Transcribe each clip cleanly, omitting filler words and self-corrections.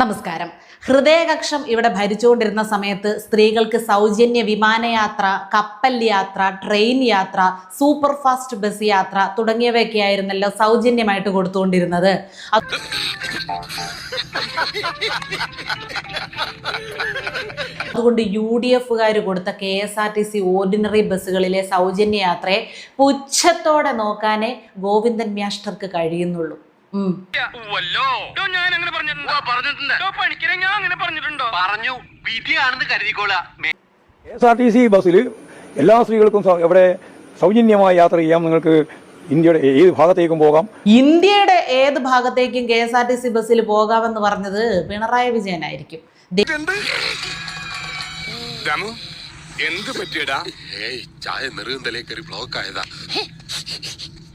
നമസ്കാരം. ഹൃദയകക്ഷം ഇവിടെ ഭരിച്ചുകൊണ്ടിരുന്ന സമയത്ത് സ്ത്രീകൾക്ക് സൗജന്യ വിമാനയാത്ര, കപ്പൽ യാത്ര, ട്രെയിൻ യാത്ര, സൂപ്പർ ഫാസ്റ്റ് ബസ് യാത്ര തുടങ്ങിയവയൊക്കെ ആയിരുന്നല്ലോ സൗജന്യമായിട്ട് കൊടുത്തുകൊണ്ടിരുന്നത്. അതുകൊണ്ട് UDF കൊടുത്ത KSRTC ഓർഡിനറി ബസ്സുകളിലെ സൗജന്യ യാത്രയെ പുച്ഛത്തോടെ നോക്കാനേ ഗോവിന്ദൻ മാസ്റ്റർക്ക് കഴിയുന്നുള്ളൂ. KSRTC ബസ്സിൽ എല്ലാ സ്ത്രീകൾക്കും എവിടെ സൗജന്യമായി യാത്ര ചെയ്യാം. നിങ്ങൾക്ക് ഇന്ത്യയുടെ ഏത് ഭാഗത്തേക്കും പോകാം. ഇന്ത്യയുടെ ഏത് ഭാഗത്തേക്കും KSRTC ബസ്സിൽ പോകാമെന്ന് പറഞ്ഞത് പിണറായി വിജയനായിരിക്കും.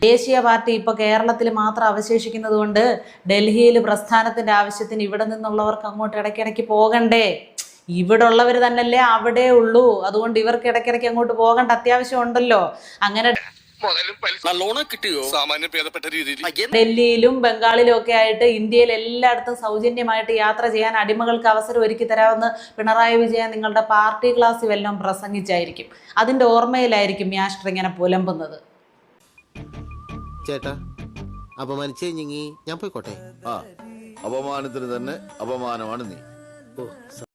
ദേശീയ പാർട്ടി ഇപ്പൊ കേരളത്തിൽ മാത്രം അവശേഷിക്കുന്നത് കൊണ്ട് ഡൽഹിയിൽ പ്രസ്ഥാനത്തിന്റെ ആവശ്യത്തിന് ഇവിടെ നിന്നുള്ളവർക്ക് അങ്ങോട്ട് ഇടയ്ക്കിടയ്ക്ക് പോകണ്ടേ? ഇവിടെ ഉള്ളവർ തന്നെയല്ലേ അവിടെ ഉള്ളൂ. അതുകൊണ്ട് ഇവർക്ക് ഇടയ്ക്കിടയ്ക്ക് അങ്ങോട്ട് പോകേണ്ട അത്യാവശ്യം ഉണ്ടല്ലോ. അങ്ങനെ ഡൽഹിയിലും ബംഗാളിലും ഒക്കെ ആയിട്ട് ഇന്ത്യയിൽ എല്ലായിടത്തും സൗജന്യമായിട്ട് യാത്ര ചെയ്യാൻ അടിമകൾക്ക് അവസരം ഒരുക്കി തരാമെന്ന് പിണറായി വിജയൻ നിങ്ങളുടെ പാർട്ടി ക്ലാസ്സിൽ വല്ലതും പ്രസംഗിച്ചായിരിക്കും. അതിന്റെ ഓർമ്മയിലായിരിക്കും മാസ്റ്റർ ഇങ്ങനെ പുലമ്പുന്നത്. ചേട്ടാ, അപമാനിച്ചേ ഞാൻ പോയിക്കോട്ടെ. അപമാനത്തിന് തന്നെ അപമാനമാണ് നീ.